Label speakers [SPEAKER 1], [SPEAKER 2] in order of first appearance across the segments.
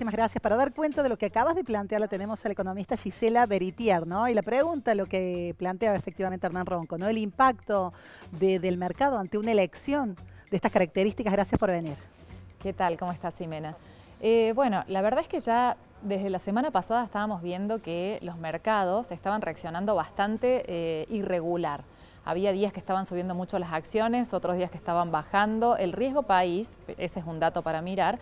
[SPEAKER 1] muchísimas gracias. Para dar cuenta de lo que acabas de plantear, la tenemos a la economista Gisela Beritier, ¿no? Y la pregunta, lo que plantea efectivamente Hernán Ronco, ¿no? El impacto del mercado ante una elección de estas características. Gracias por venir.
[SPEAKER 2] ¿Qué tal? ¿Cómo estás, Ximena? Bueno, la verdad es que ya desde la semana pasada estábamos viendo que los mercados estaban reaccionando bastante irregular. Había días que estaban subiendo mucho las acciones, otros días que estaban bajando. El riesgo país, ese es un dato para mirar,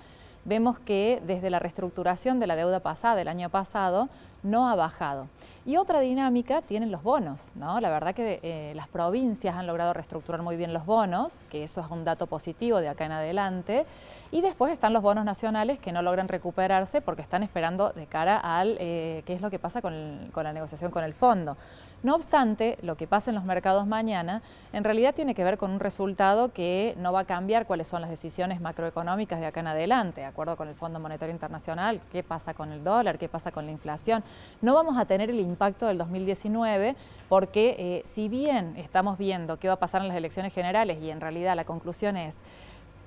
[SPEAKER 2] vemos que desde la reestructuración de la deuda pasada, el año pasado, no ha bajado. Y otra dinámica tienen los bonos, ¿no? La verdad que las provincias han logrado reestructurar muy bien los bonos, que eso es un dato positivo de acá en adelante. Y después están los bonos nacionales que no logran recuperarse porque están esperando de cara al qué es lo que pasa con la negociación con el fondo. No obstante, lo que pasa en los mercados mañana en realidad tiene que ver con un resultado que no va a cambiar cuáles son las decisiones macroeconómicas de acá en adelante, de acuerdo con el Fondo Monetario Internacional, qué pasa con el dólar, qué pasa con la inflación. No vamos a tener el impacto del 2019 porque si bien estamos viendo qué va a pasar en las elecciones generales y en realidad la conclusión es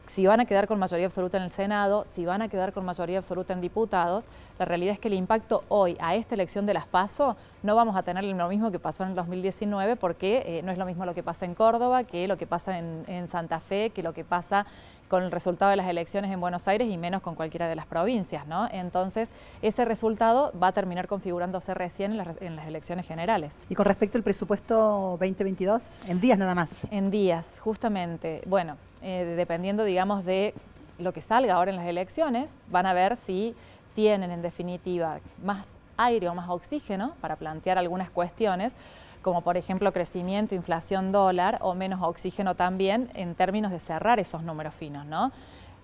[SPEAKER 2] si van a quedar con mayoría absoluta en el Senado, si van a quedar con mayoría absoluta en diputados, la realidad es que el impacto hoy a esta elección de las PASO no vamos a tener lo mismo que pasó en el 2019 porque no es lo mismo lo que pasa en Córdoba que lo que pasa en Santa Fe, que lo que pasa con el resultado de las elecciones en Buenos Aires y menos con cualquiera de las provincias, ¿no? Entonces, ese resultado va a terminar configurándose recién en las elecciones generales.
[SPEAKER 1] Y con respecto al presupuesto 2022, en días nada más.
[SPEAKER 2] En días, justamente. Bueno, dependiendo, digamos, de lo que salga ahora en las elecciones, van a ver si tienen, en definitiva, más aire o más oxígeno para plantear algunas cuestiones, como por ejemplo crecimiento, inflación, dólar, o menos oxígeno también en términos de cerrar esos números finos, ¿no?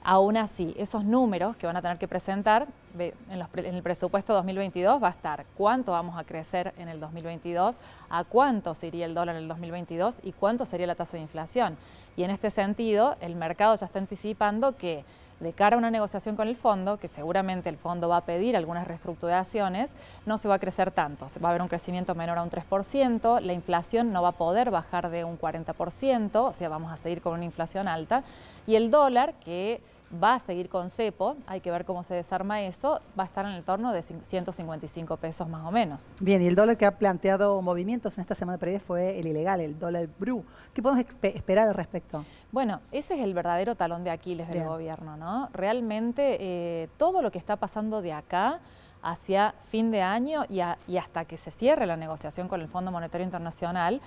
[SPEAKER 2] Aún así, esos números que van a tener que presentar en el presupuesto 2022 va a estar cuánto vamos a crecer en el 2022, a cuánto se iría el dólar en el 2022 y cuánto sería la tasa de inflación. Y en este sentido, el mercado ya está anticipando que de cara a una negociación con el fondo, que seguramente el fondo va a pedir algunas reestructuraciones, no se va a crecer tanto. Va a haber un crecimiento menor a un 3%, la inflación no va a poder bajar de un 40%, o sea, vamos a seguir con una inflación alta, y el dólar, que va a seguir con cepo, hay que ver cómo se desarma eso, va a estar en el torno de 155 pesos más o menos.
[SPEAKER 1] Bien, y el dólar que ha planteado movimientos en esta semana previa fue el ilegal, el dólar blue. ¿Qué podemos esperar al respecto?
[SPEAKER 2] Bueno, ese es el verdadero talón de Aquiles del gobierno, ¿no? Realmente todo lo que está pasando de acá hacia fin de año y hasta que se cierre la negociación con el Fondo Monetario Internacional,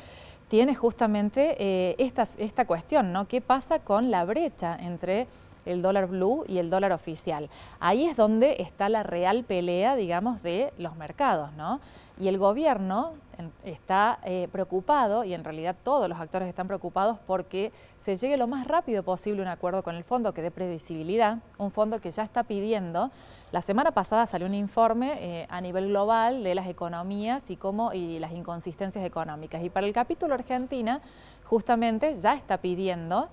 [SPEAKER 2] tiene justamente esta cuestión, ¿no? ¿Qué pasa con la brecha entre el dólar blue y el dólar oficial? Ahí es donde está la real pelea, digamos, de los mercados, ¿no? Y el gobierno está preocupado, y en realidad todos los actores están preocupados porque se llegue lo más rápido posible a un acuerdo con el fondo que dé previsibilidad, un fondo que ya está pidiendo. La semana pasada salió un informe a nivel global de las economías y las inconsistencias económicas. Y para el capítulo Argentina, justamente ya está pidiendo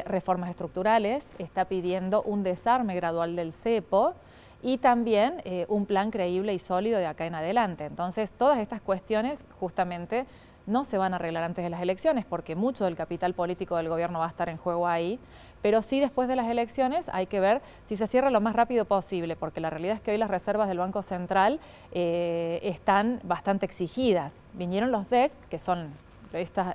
[SPEAKER 2] reformas estructurales, está pidiendo un desarme gradual del cepo y también un plan creíble y sólido de acá en adelante. Entonces, todas estas cuestiones justamente no se van a arreglar antes de las elecciones porque mucho del capital político del gobierno va a estar en juego ahí, pero sí después de las elecciones hay que ver si se cierra lo más rápido posible, porque la realidad es que hoy las reservas del Banco Central están bastante exigidas. Vinieron los DEC, que son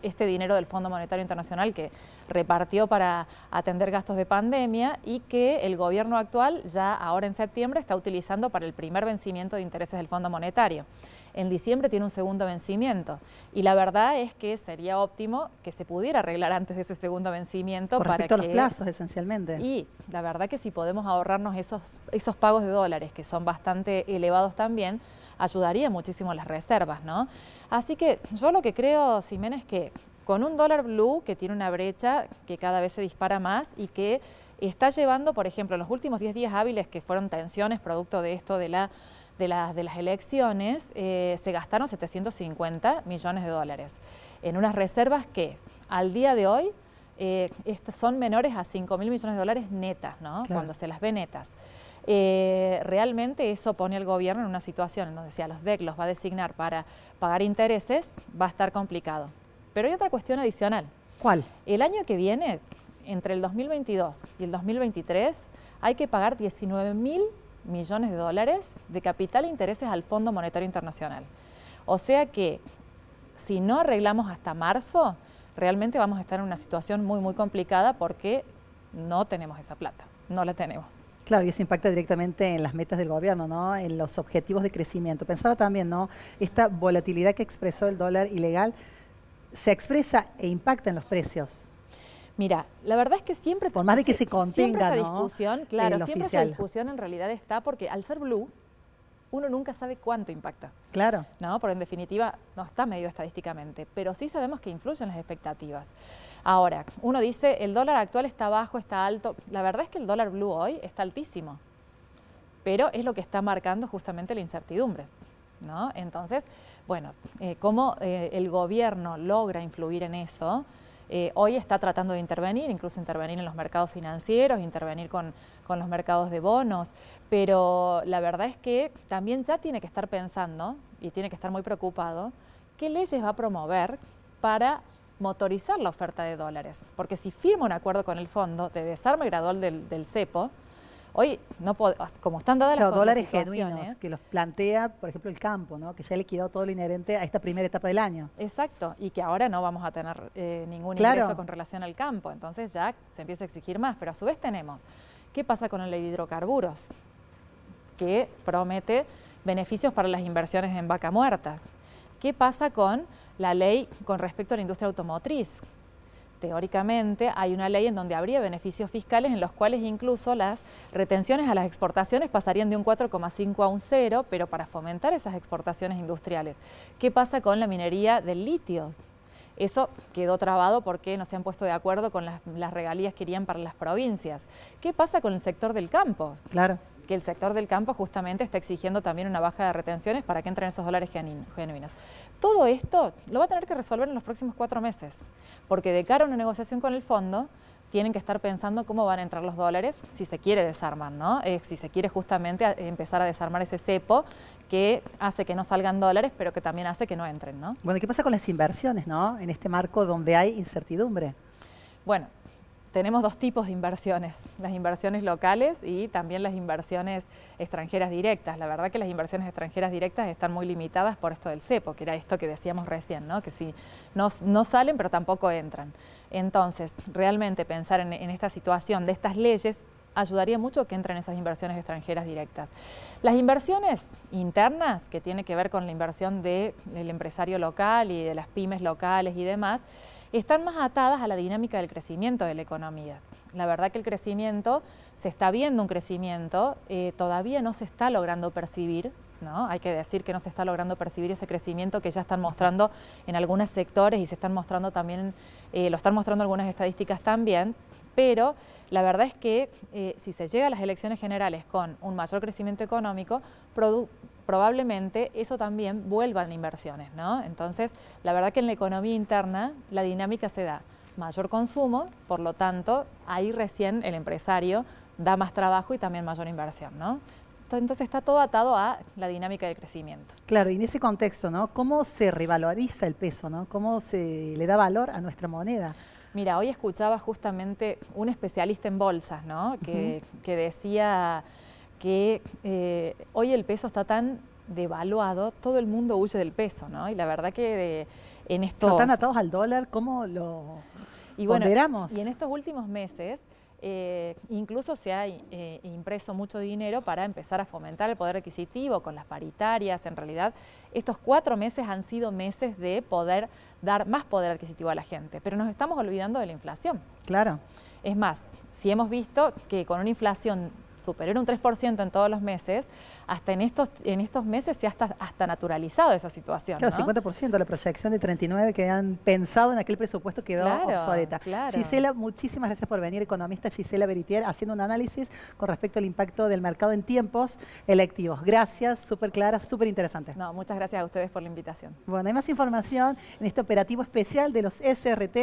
[SPEAKER 2] este dinero del Fondo Monetario Internacional que repartió para atender gastos de pandemia y que el gobierno actual ya ahora en septiembre está utilizando para el primer vencimiento de intereses del Fondo Monetario. En diciembre tiene un segundo vencimiento y la verdad es que sería óptimo que se pudiera arreglar antes de ese segundo vencimiento.
[SPEAKER 1] Con respecto a los plazos, esencialmente.
[SPEAKER 2] Y la verdad que si podemos ahorrarnos esos pagos de dólares, que son bastante elevados también, ayudaría muchísimo a las reservas, ¿no? Así que yo lo que creo, Ximena, es que con un dólar blue que tiene una brecha que cada vez se dispara más y que está llevando, por ejemplo, en los últimos 10 días hábiles que fueron tensiones producto de esto de las elecciones, se gastaron 750 millones de dólares en unas reservas que al día de hoy son menores a 5.000 millones de dólares netas, ¿no? Claro. Cuando se las ve netas. Realmente eso pone al gobierno en una situación en donde si a los DEC los va a designar para pagar intereses, va a estar complicado. Pero hay otra cuestión adicional.
[SPEAKER 1] ¿Cuál?
[SPEAKER 2] El año que viene, entre el 2022 y el 2023, hay que pagar 19.000 millones de dólares de capital e intereses al Fondo Monetario Internacional. O sea que si no arreglamos hasta marzo, realmente vamos a estar en una situación muy, muy complicada porque no tenemos esa plata, no la tenemos.
[SPEAKER 1] Claro, y eso impacta directamente en las metas del gobierno, ¿no? En los objetivos de crecimiento. Pensaba también, ¿no? Esta volatilidad que expresó el dólar ilegal se expresa e impacta en los precios.
[SPEAKER 2] Mira, la verdad es que siempre...
[SPEAKER 1] Por más de que se contenga,
[SPEAKER 2] siempre esa
[SPEAKER 1] ¿no?
[SPEAKER 2] discusión, claro, siempre
[SPEAKER 1] oficial.
[SPEAKER 2] esa discusión en realidad está porque al ser blue, uno nunca sabe cuánto impacta.
[SPEAKER 1] Claro.
[SPEAKER 2] ¿No? Porque en definitiva no está medido estadísticamente, pero sí sabemos que influyen las expectativas. Ahora, uno dice, el dólar actual está bajo, está alto. La verdad es que el dólar blue hoy está altísimo, pero es lo que está marcando justamente la incertidumbre, ¿no? Entonces, bueno, cómo el gobierno logra influir en eso. Hoy está tratando de intervenir, incluso intervenir en los mercados financieros, intervenir con los mercados de bonos, pero la verdad es que también ya tiene que estar pensando y tiene que estar muy preocupado qué leyes va a promover para motorizar la oferta de dólares, porque si firma un acuerdo con el fondo de desarme gradual del cepo, hoy, no como están dadas las
[SPEAKER 1] dólares genuinos que los plantea, por ejemplo, el campo, ¿no? Que ya ha liquidado todo lo inherente a esta primera etapa del año.
[SPEAKER 2] Exacto, y que ahora no vamos a tener ningún ingreso con relación al campo, entonces ya se empieza a exigir más, pero a su vez tenemos, ¿qué pasa con la ley de hidrocarburos? Que promete beneficios para las inversiones en vaca muerta. ¿Qué pasa con la ley con respecto a la industria automotriz? Teóricamente hay una ley en donde habría beneficios fiscales en los cuales incluso las retenciones a las exportaciones pasarían de un 4,5 a un 0, pero para fomentar esas exportaciones industriales. ¿Qué pasa con la minería del litio? Eso quedó trabado porque no se han puesto de acuerdo con las regalías que irían para las provincias. ¿Qué pasa con el sector del campo?
[SPEAKER 1] Claro.
[SPEAKER 2] Que el sector del campo justamente está exigiendo también una baja de retenciones para que entren esos dólares genuinos. Todo esto lo va a tener que resolver en los próximos 4 meses, porque de cara a una negociación con el fondo, tienen que estar pensando cómo van a entrar los dólares si se quiere desarmar, ¿no? Si se quiere justamente empezar a desarmar ese cepo que hace que no salgan dólares, pero que también hace que no entren, ¿no?
[SPEAKER 1] Bueno, ¿qué pasa con las inversiones, ¿no? En este marco donde hay incertidumbre.
[SPEAKER 2] Bueno, tenemos dos tipos de inversiones, las inversiones locales y también las inversiones extranjeras directas. La verdad que las inversiones extranjeras directas están muy limitadas por esto del cepo, que era esto que decíamos recién, ¿no? Que si no salen pero tampoco entran. Entonces, realmente pensar en esta situación de estas leyes ayudaría mucho que entren esas inversiones extranjeras directas. Las inversiones internas, que tiene que ver con la inversión del empresario local y de las pymes locales y demás, están más atadas a la dinámica del crecimiento de la economía. La verdad que el crecimiento, se está viendo un crecimiento, todavía no se está logrando percibir, ¿no? Hay que decir que no se está logrando percibir ese crecimiento que ya están mostrando en algunos sectores y se están mostrando también, lo están mostrando algunas estadísticas también, pero la verdad es que si se llega a las elecciones generales con un mayor crecimiento económico, probablemente eso también vuelva en inversiones, ¿no? Entonces, la verdad que en la economía interna la dinámica se da mayor consumo, por lo tanto, ahí recién el empresario da más trabajo y también mayor inversión, ¿no? Entonces está todo atado a la dinámica del crecimiento.
[SPEAKER 1] Claro, y en ese contexto, ¿no? ¿Cómo se revaloriza el peso, ¿no? ¿Cómo se le da valor a nuestra moneda?
[SPEAKER 2] Mira, hoy escuchaba justamente un especialista en bolsas, ¿no? Que decía que hoy el peso está tan devaluado, todo el mundo huye del peso, ¿no? Y la verdad que en estos...
[SPEAKER 1] ¿Están atados al dólar? ¿Cómo lo ponderamos?
[SPEAKER 2] Y en estos últimos meses incluso se ha impreso mucho dinero para empezar a fomentar el poder adquisitivo con las paritarias. En realidad, estos 4 meses han sido meses de poder dar más poder adquisitivo a la gente, pero nos estamos olvidando de la inflación.
[SPEAKER 1] Claro.
[SPEAKER 2] Es más, si hemos visto que con una inflación superior a un 3% en todos los meses, hasta en estos meses se ha hasta naturalizado esa situación.
[SPEAKER 1] Claro,
[SPEAKER 2] ¿no?
[SPEAKER 1] 50%, la proyección de 39 que han pensado en aquel presupuesto quedó obsoleta.
[SPEAKER 2] Claro.
[SPEAKER 1] Gisela, muchísimas gracias por venir, economista Gisela Beritier, haciendo un análisis con respecto al impacto del mercado en tiempos electivos. Gracias, súper clara, súper interesante.
[SPEAKER 2] No, muchas gracias a ustedes por la invitación.
[SPEAKER 1] Bueno, hay más información en este operativo especial de los SRT.